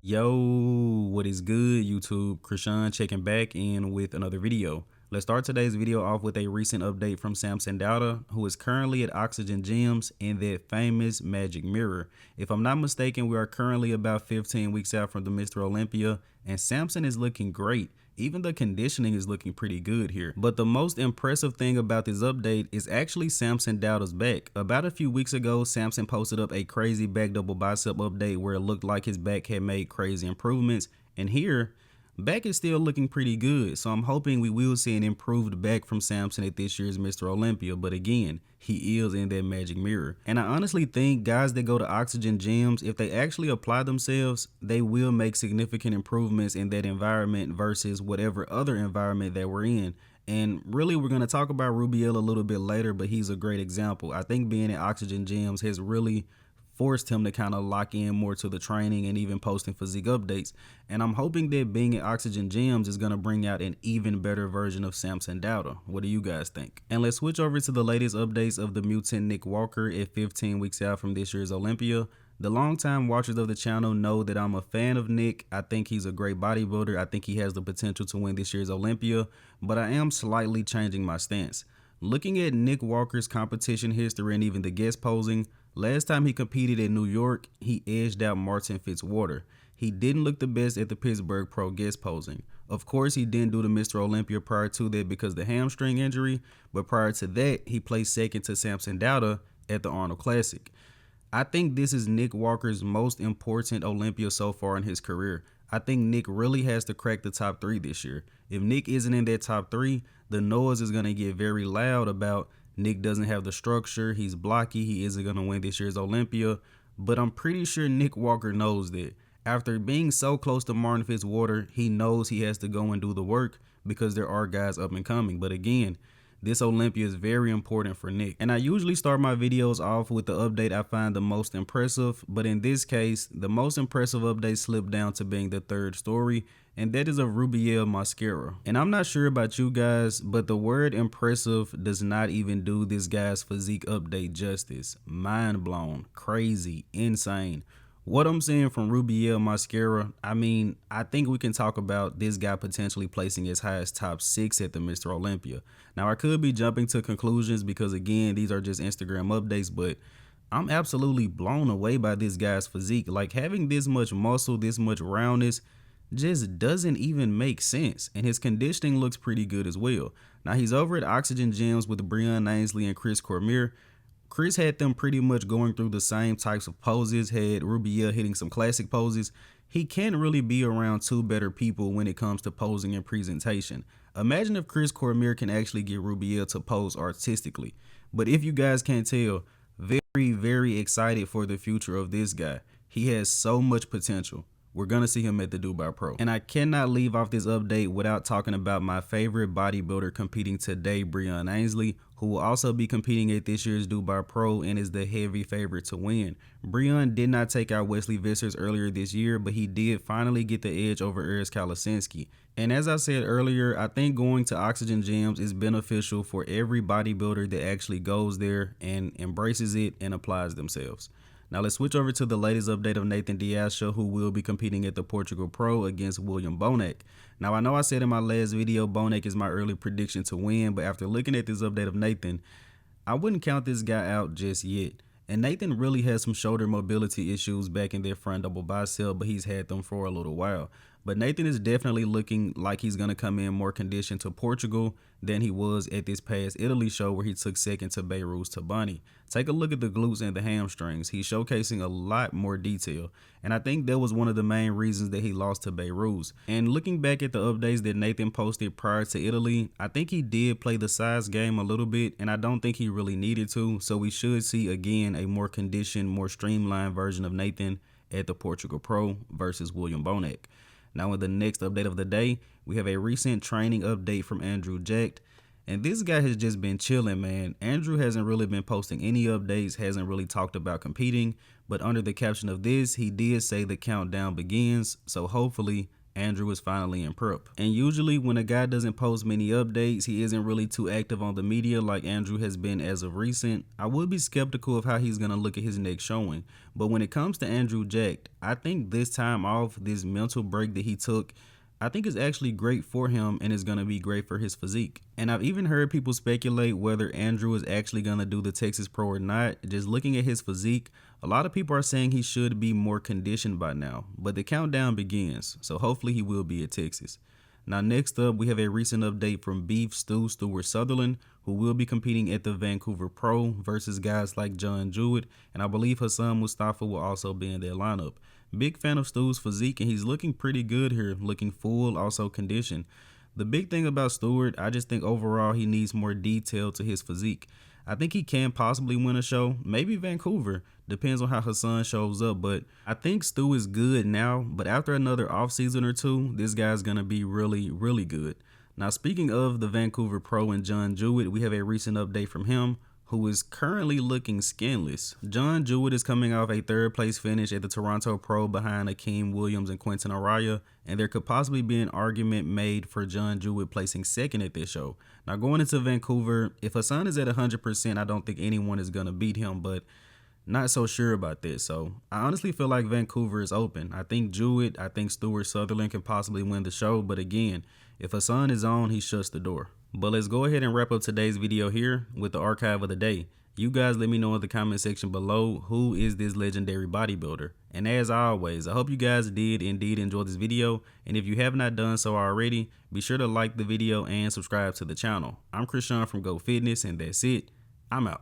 Yo, what is good, YouTube? Krishan checking back in with another video. Let's start today's video off with a recent update from Samson Dauda, who is currently at Oxygen Gyms in that famous magic mirror. If I'm not mistaken, we are currently about 15 weeks out from the Mr. Olympia, and Samson is looking great. Even the conditioning is looking pretty good here. But the most impressive thing about this update is actually Samson Dauda's back. About a few weeks ago, Samson posted up a crazy back double bicep update where it looked like his back had made crazy improvements. And here, back is still looking pretty good, so I'm hoping we will see an improved back from Samson at this year's Mr. Olympia, but again, he is in that magic mirror. And I honestly think guys that go to Oxygen Gyms, if they actually apply themselves, they will make significant improvements in that environment versus whatever other environment that we're in. And really, we're going to talk about Rubiel a little bit later, but he's a great example. I think being at Oxygen Gyms has really forced him to kind of lock in more to the training and even posting physique updates. And I'm hoping that being at Oxygen Gyms is going to bring out an even better version of Samson Dauda. What do you guys think? And let's switch over to the latest updates of the mutant Nick Walker at 15 weeks out from this year's Olympia. The longtime watchers of the channel know that I'm a fan of Nick. I think he's a great bodybuilder. I think he has the potential to win this year's Olympia, but I am slightly changing my stance. Looking at Nick Walker's competition history and even the guest posing, last time he competed in New York, he edged out Martin Fitzwater. He didn't look the best at the Pittsburgh Pro guest posing. Of course, he didn't do the Mr. Olympia prior to that because of the hamstring injury, but prior to that, he placed second to Samson Dauda at the Arnold Classic. I think this is Nick Walker's most important Olympia so far in his career. I think Nick really has to crack the top 3 this year. If Nick isn't in that top 3, the noise is going to get very loud about Nick doesn't have the structure, he's blocky, he isn't going to win this year's Olympia. But I'm pretty sure Nick Walker knows that. After being so close to Martin Fitzwater, he knows he has to go and do the work because there are guys up and coming. But again, this Olympia is very important for Nick. And I usually start my videos off with the update I find the most impressive, but in this case, the most impressive update slipped down to being the third story, and that is of Rubiel Mosquera. And I'm not sure about you guys, but the word impressive does not even do this guy's physique update justice. Mind blown, crazy, insane. What I'm seeing from Rubiel Mosquera, I mean, I think we can talk about this guy potentially placing as high as top 6 at the Mr. Olympia. Now, I could be jumping to conclusions because, again, these are just Instagram updates, but I'm absolutely blown away by this guy's physique. Like, having this much muscle, this much roundness, just doesn't even make sense. And his conditioning looks pretty good as well. Now, he's over at Oxygen Gyms with Breon, Ansley, and Chris Cormier. Chris had them pretty much going through the same types of poses, had Rubiel hitting some classic poses. He can't really be around 2 better people when it comes to posing and presentation. Imagine if Chris Cormier can actually get Rubiel to pose artistically. But if you guys can't tell, very, very excited for the future of this guy. He has so much potential. We're going to see him at the Dubai Pro. And I cannot leave off this update without talking about my favorite bodybuilder competing today, Breon Ansley, who will also be competing at this year's Dubai Pro and is the heavy favorite to win. Breon did not take out Wesley Vissers earlier this year, but he did finally get the edge over Eris Kalasinski. And as I said earlier, I think going to Oxygen Gyms is beneficial for every bodybuilder that actually goes there and embraces it and applies themselves. Now let's switch over to the latest update of Nathan DeAsha, who will be competing at the Portugal Pro against William Bonac. Now I know I said in my last video Bonac is my early prediction to win, but after looking at this update of Nathan, I wouldn't count this guy out just yet. And Nathan really has some shoulder mobility issues back in their front double bicep, but he's had them for a little while. But Nathan is definitely looking like he's going to come in more conditioned to Portugal than he was at this past Italy show where he took second to Beirut's Tabani. Take a look at the glutes and the hamstrings. He's showcasing a lot more detail. And I think that was one of the main reasons that he lost to Beirut's. And looking back at the updates that Nathan posted prior to Italy, I think he did play the size game a little bit, and I don't think he really needed to. So we should see again a more conditioned, more streamlined version of Nathan at the Portugal Pro versus William Bonac. Now in the next update of the day, we have a recent training update from Andrew Jacked. And this guy has just been chilling, man. Andrew hasn't really been posting any updates, hasn't really talked about competing. But under the caption of this, he did say the countdown begins. So hopefully Andrew is finally in prep. And usually when a guy doesn't post many updates, he isn't really too active on the media like Andrew has been as of recent. I would be skeptical of how he's going to look at his next showing. But when it comes to Andrew Jacked, I think this time off, this mental break that he took, I think is actually great for him and is going to be great for his physique. And I've even heard people speculate whether Andrew is actually going to do the Texas Pro or not. Just looking at his physique, a lot of people are saying he should be more conditioned by now, but the countdown begins, so hopefully he will be at Texas. Now next up, we have a recent update from Beef Stuart Sutherland, who will be competing at the Vancouver Pro versus guys like Jewett, and I believe Hassan Mustafa will also be in their lineup. Big fan of Stu's physique, and he's looking pretty good here, looking full, also conditioned. The big thing about Stuart, I just think overall he needs more detail to his physique. I think he can possibly win a show, maybe Vancouver, depends on how Hassan shows up, but I think Stu is good now, but after another offseason or two, this guy's going to be really, really good. Now speaking of the Vancouver Pro and Jewett, we have a recent update from him, who is currently looking skinless. Jewett is coming off a third place finish at the Toronto Pro behind Akeem Williams and Quentin Araya, and there could possibly be an argument made for Jewett placing second at this show. Now going into Vancouver, if Hassan is at 100%, I don't think anyone is gonna beat him, but not so sure about this. So I honestly feel like Vancouver is open. I think Jewett, I think Stuart Sutherland can possibly win the show, but again, if Hassan is on, he shuts the door. But let's go ahead and wrap up today's video here with the archive of the day. You guys let me know in the comment section below, who is this legendary bodybuilder? And as always, I hope you guys did indeed enjoy this video. And if you have not done so already, be sure to like the video and subscribe to the channel. I'm Krishan from Go Fitness, and that's it. I'm out.